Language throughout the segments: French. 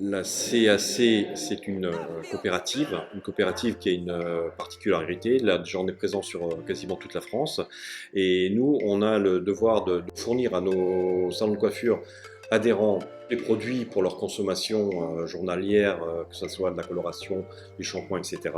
La CAC, c'est une coopérative qui a une particularité. Là, déjà, on est présent sur quasiment toute la France. Et nous, on a le devoir de fournir à nos salons de coiffure adhérents des produits pour leur consommation journalière, que ce soit de la coloration, du shampoing, etc.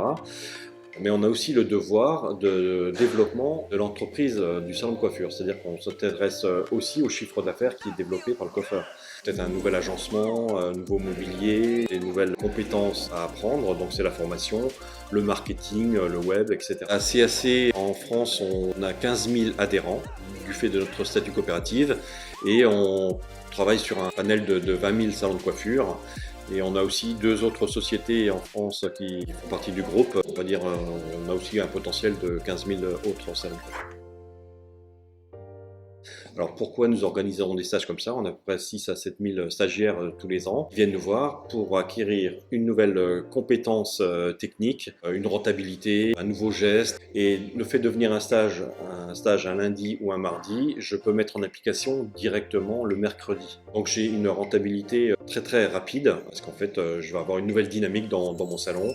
Mais on a aussi le devoir de développement de l'entreprise du salon de coiffure. C'est-à-dire qu'on s'intéresse aussi au chiffre d'affaires qui est développé par le coiffeur. Peut-être un nouvel agencement, un nouveau mobilier, des nouvelles compétences à apprendre. Donc c'est la formation, le marketing, le web, etc. À CAC, en France, on a 15 000 adhérents du fait de notre statut coopérative et on travaille sur un panel de 20 000 salons de coiffure. Et on a aussi deux autres sociétés en France qui font partie du groupe. On va dire, on a aussi un potentiel de 15 000 autres salons. Alors pourquoi nous organisons des stages comme ça? On a à peu près 6 à 7 000 stagiaires tous les ans qui viennent nous voir pour acquérir une nouvelle compétence technique, une rentabilité, un nouveau geste. Et le fait de venir un stage un lundi ou un mardi, je peux mettre en application directement le mercredi. Donc j'ai une rentabilité très très rapide parce qu'en fait je vais avoir une nouvelle dynamique dans mon salon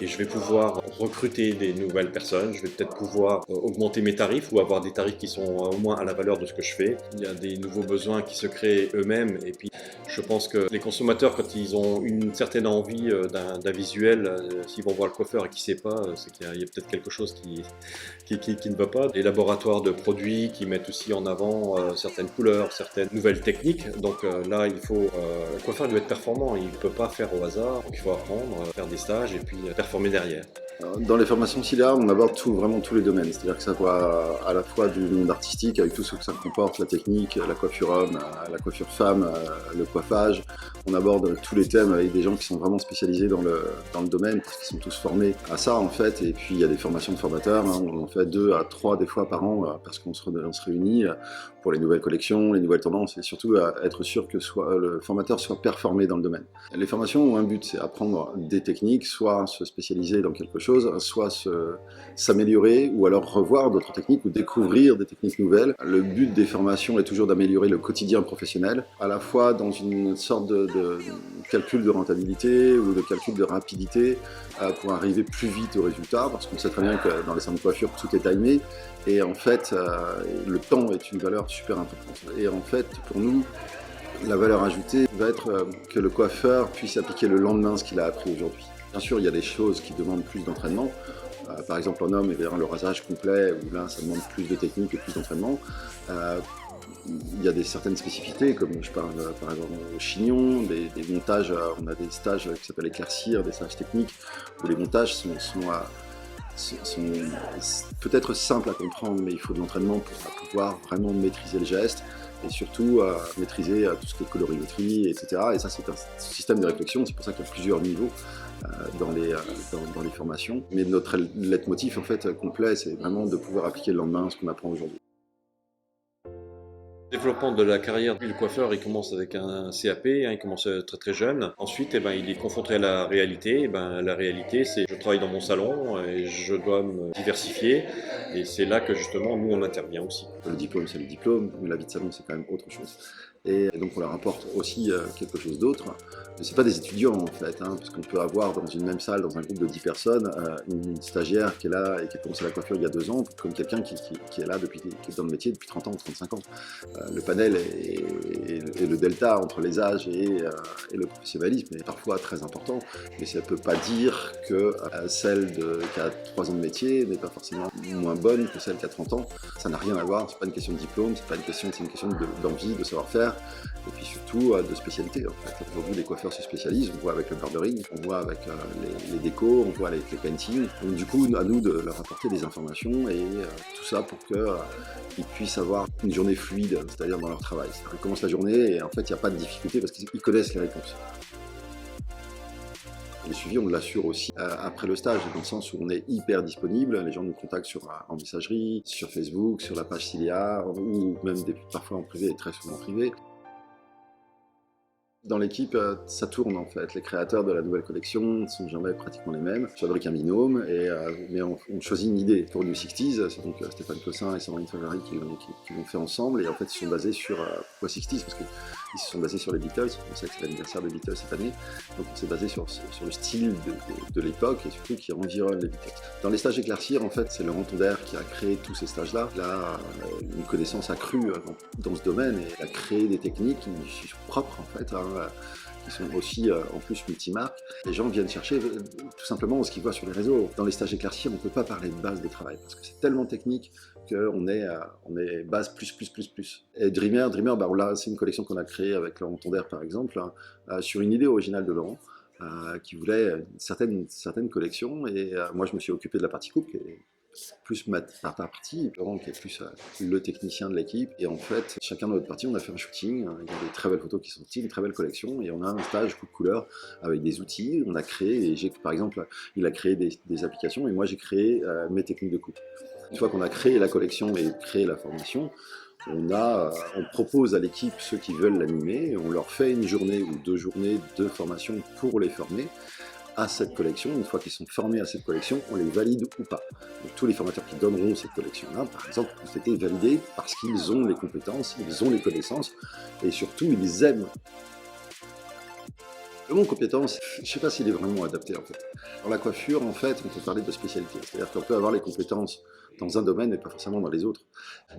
et je vais pouvoir recruter des nouvelles personnes, je vais peut-être pouvoir augmenter mes tarifs ou avoir des tarifs qui sont au moins à la valeur de ce que je fais. Il y a des nouveaux besoins qui se créent eux-mêmes et puis je pense que les consommateurs, quand ils ont une certaine envie d'un visuel, s'ils vont voir le coiffeur et qu'ils ne sait pas, c'est qu'il y a peut-être quelque chose qui ne va pas. Les laboratoires de produits qui mettent aussi en avant certaines couleurs, certaines nouvelles techniques. Donc là, le coiffeur doit être performant, il ne peut pas faire au hasard. Donc il faut apprendre, faire des stages et puis performer derrière. Dans les formations SILA, on aborde vraiment tous les domaines, c'est-à-dire que ça va à la fois du monde artistique, avec tout ce que ça comporte, la technique, la coiffure homme, la coiffure femme, le coiffage. On aborde tous les thèmes avec des gens qui sont vraiment spécialisés dans le domaine, parce qu'ils sont tous formés à ça en fait. Et puis il y a des formations de formateurs, hein. On en fait 2 à 3 des fois par an, parce qu'on se réunit pour les nouvelles collections, les nouvelles tendances, et surtout être sûr que le formateur soit performé dans le domaine. Les formations ont un but, c'est apprendre des techniques, soit se spécialiser dans quelque chose, soit s'améliorer ou alors revoir d'autres techniques ou découvrir des techniques nouvelles. Le but des formations est toujours d'améliorer le quotidien professionnel, à la fois dans une sorte de calcul de rentabilité ou de calcul de rapidité pour arriver plus vite au résultat, parce qu'on sait très bien que dans les salons de coiffure tout est timé et en fait le temps est une valeur super importante. Et en fait pour nous, la valeur ajoutée va être que le coiffeur puisse appliquer le lendemain ce qu'il a appris aujourd'hui. Bien sûr, il y a des choses qui demandent plus d'entraînement. Par exemple, en homme, le rasage complet, où là, ça demande plus de technique et plus d'entraînement. Il y a certaines spécificités, comme je parle par exemple au chignon, des montages, on a des stages qui s'appellent éclaircir, des stages techniques, où les montages sont peut-être simples à comprendre, mais il faut de l'entraînement pour pouvoir vraiment maîtriser le geste et surtout maîtriser tout ce qui est colorimétrie, etc. Et ça, c'est un système de réflexion, c'est pour ça qu'il y a plusieurs niveaux dans les formations. Mais notre leitmotiv en fait complet, c'est vraiment de pouvoir appliquer le lendemain ce qu'on apprend aujourd'hui. Le développement de la carrière du coiffeur, il commence avec un CAP, il commence très très jeune. Ensuite, il est confronté à la réalité. La réalité, c'est je travaille dans mon salon et je dois me diversifier. Et c'est là que justement, nous, on intervient aussi. Le diplôme, c'est le diplôme, mais la vie de salon, c'est quand même autre chose. Et donc, on leur apporte aussi quelque chose d'autre. Mais ce n'est pas des étudiants, en fait, hein, parce qu'on peut avoir dans une même salle, dans un groupe de 10 personnes, une stagiaire qui est là et qui a commencé la coiffure il y a 2 ans, comme quelqu'un qui est là, qui est dans le métier depuis 30 ans ou 35 ans. Le panel et le delta entre les âges et le professionnalisme est parfois très important, mais ça ne peut pas dire que celle qui a 3 ans de métier n'est pas forcément moins bonne que celle qui a 30 ans. Ça n'a rien à voir, c'est pas une question de diplôme, c'est une question d'envie, de savoir-faire, et puis surtout de spécialité. En fait. Aujourd'hui, les coiffeurs se spécialisent, on voit avec le barbering, on voit avec les décos, on voit avec les paintings. Donc du coup, à nous de leur apporter des informations et tout ça pour qu'ils puissent avoir une journée fluide, c'est-à-dire dans leur travail. Ils commencent la journée et en fait, il n'y a pas de difficulté parce qu'ils connaissent les réponses. Le suivi, on l'assure aussi après le stage, dans le sens où on est hyper disponible. Les gens nous contactent en messagerie, sur Facebook, sur la page Cilia, ou même parfois en privé et très souvent en privé. Dans l'équipe, ça tourne en fait. Les créateurs de la nouvelle collection ne sont jamais pratiquement les mêmes. Je fabrique un binôme, mais on choisit une idée pour du 60s. C'est donc Stéphane Cossin et Sandrine Favary qui l'ont fait ensemble. Et en fait, ils se sont basés sur... pourquoi 60s? Parce qu'ils se sont basés sur les Beatles. On sait que c'est l'anniversaire des Beatles cette année. Donc on s'est basé sur le style de l'époque et surtout qui environne les Beatles. Dans les stages Éclaircir, en fait, c'est Laurent Tonder qui a créé tous ces stages-là. Il a une connaissance accrue dans ce domaine et il a créé des techniques qui sont propres en fait, qui sont aussi en plus multimarques. Les gens viennent chercher tout simplement ce qu'ils voient sur les réseaux. Dans les stages Éclaircir, on ne peut pas parler de base de travail parce que c'est tellement technique qu'on est base plus. Et Dreamer, bah, là, c'est une collection qu'on a créée avec Laurent Tonder par exemple, sur une idée originale de Laurent. Qui voulait une certaine collection et moi je me suis occupé de la partie coupe qui est plus ma partie, Laurent qui est plus le technicien de l'équipe et en fait chacun de notre partie on a fait un shooting, il y a des très belles photos qui sont sorties, une très belle collection et on a un stage coupe couleur avec des outils, on a créé, par exemple il a créé des applications et moi j'ai créé mes techniques de coupe. Une fois qu'on a créé la collection et créé la formation, on propose à l'équipe ceux qui veulent l'animer, on leur fait une journée ou 2 journées de formation pour les former à cette collection. Une fois qu'ils sont formés à cette collection, on les valide ou pas. Donc, tous les formateurs qui donneront cette collection-là, par exemple, ont été validés parce qu'ils ont les compétences, ils ont les connaissances et surtout ils aiment. Le mot compétence, je ne sais pas s'il est vraiment adapté en fait. Dans la coiffure, en fait, on peut parler de spécialité. C'est-à-dire qu'on peut avoir les compétences dans un domaine, mais pas forcément dans les autres.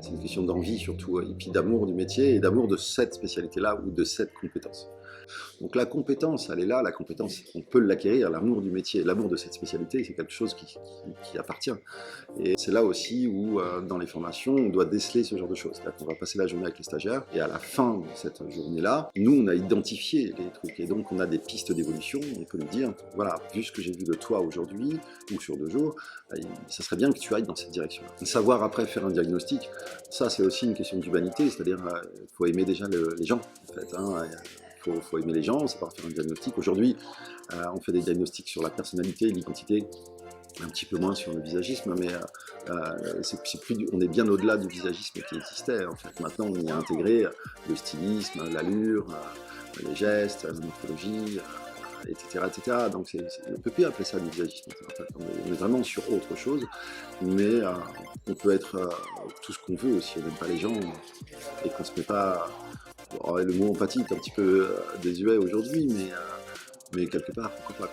C'est une question d'envie surtout, et puis d'amour du métier et d'amour de cette spécialité-là ou de cette compétence. Donc la compétence, elle est là, la compétence, on peut l'acquérir, l'amour du métier, l'amour de cette spécialité, c'est quelque chose qui appartient. Et c'est là aussi où, dans les formations, on doit déceler ce genre de choses. C'est-à-dire qu'on va passer la journée avec les stagiaires, et à la fin de cette journée-là, nous, on a identifié les trucs, et donc on a des pistes d'évolution, on peut nous dire, voilà, vu ce que j'ai vu de toi aujourd'hui, ou sur 2 jours, ça serait bien que tu ailles dans cette direction. Savoir après faire un diagnostic, ça c'est aussi une question d'humanité, c'est-à-dire il faut aimer déjà les gens, en fait, hein. Il faut aimer les gens, savoir faire un diagnostic. Aujourd'hui, on fait des diagnostics sur la personnalité, l'identité, un petit peu moins sur le visagisme, mais on est bien au-delà du visagisme qui existait. En fait. Maintenant, on y a intégré le stylisme, l'allure, les gestes, la morphologie, etc., etc. Donc on ne peut plus appeler ça du visagisme. En fait. On est vraiment sur autre chose, mais on peut être tout ce qu'on veut si on n'aime pas les gens et qu'on ne se met pas... Bon, le mot empathie est un petit peu désuet aujourd'hui, mais quelque part, pourquoi pas.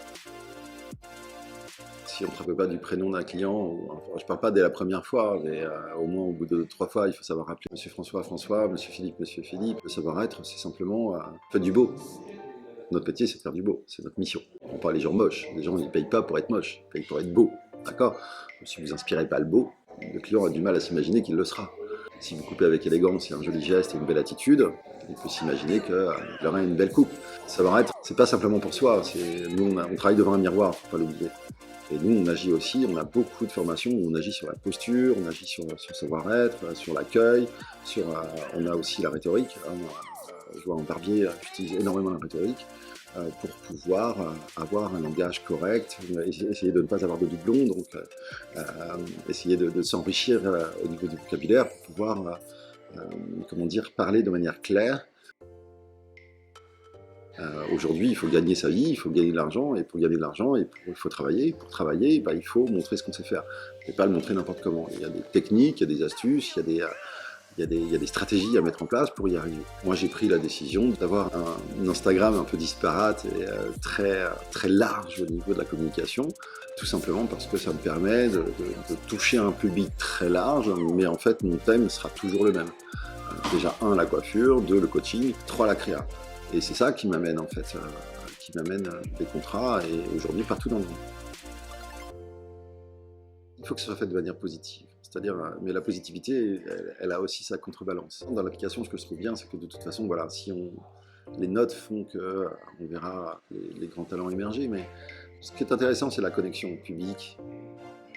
Si on ne se rappelle pas du prénom d'un client, enfin, je ne parle pas dès la première fois, mais au moins au bout de 3 fois, il faut savoir rappeler Monsieur François, François, Monsieur Philippe. Le savoir-être, c'est simplement faites du beau. Notre métier, c'est de faire du beau, c'est notre mission. On parle des gens moches, les gens ils ne payent pas pour être moches, ils payent pour être beau, d'accord? Si vous n'inspirez pas le beau, le client a du mal à s'imaginer qu'il le sera. Si vous coupez avec élégance et un joli geste et une belle attitude, il peut s'imaginer qu'il aura une belle coupe. Savoir-être, c'est pas simplement pour soi, nous on travaille devant un miroir, faut pas l'oublier. Et nous on agit aussi, on a beaucoup de formations où on agit sur la posture, on agit sur le savoir-être, sur l'accueil, on a aussi la rhétorique. Je vois en Barbier utilise énormément la rhétorique pour pouvoir avoir un langage correct, essayer de ne pas avoir de doublons, donc essayer de s'enrichir au niveau du vocabulaire pour pouvoir parler de manière claire. Aujourd'hui, il faut gagner sa vie, il faut gagner de l'argent, et pour gagner de l'argent, il faut travailler. Pour travailler, il faut montrer ce qu'on sait faire, et pas le montrer n'importe comment. Il y a des techniques, il y a des astuces, il y a des stratégies à mettre en place pour y arriver. Moi, j'ai pris la décision d'avoir un Instagram un peu disparate et très large au niveau de la communication, tout simplement parce que ça me permet de toucher un public très large, mais en fait, mon thème sera toujours le même. Déjà, 1, la coiffure, 2, le coaching, 3, la créa. Et c'est ça qui m'amène, en fait, des contrats, et aujourd'hui, partout dans le monde. Il faut que ce soit fait de manière positive. C'est-à-dire, mais la positivité, elle a aussi sa contrebalance. Dans l'application, ce que je trouve bien, c'est que de toute façon, voilà, les notes font qu'on verra les grands talents émerger, mais ce qui est intéressant, c'est la connexion public,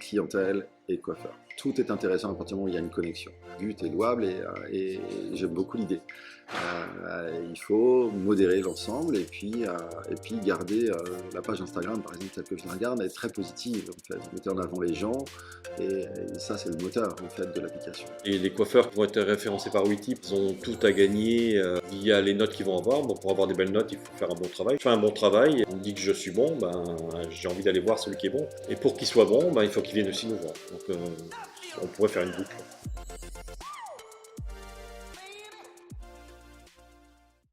clientèle et coiffeur. Tout est intéressant à partir du moment où il y a une connexion. Le but est louable et j'aime beaucoup l'idée. Il faut modérer l'ensemble et puis garder la page Instagram, par exemple, telle que je la regarde, elle est très positive en fait. Mettez en avant les gens et ça c'est le moteur en fait de l'application. Et les coiffeurs qui vont être référencés par Witip, ils ont tout à gagner via les notes qu'ils vont avoir. Bon, pour avoir des belles notes, il faut faire un bon travail. Je fais un bon travail, on me dit que je suis bon, j'ai envie d'aller voir celui qui est bon. Et pour qu'il soit bon, il faut qu'il vienne aussi nous voir. Donc on pourrait faire une boucle.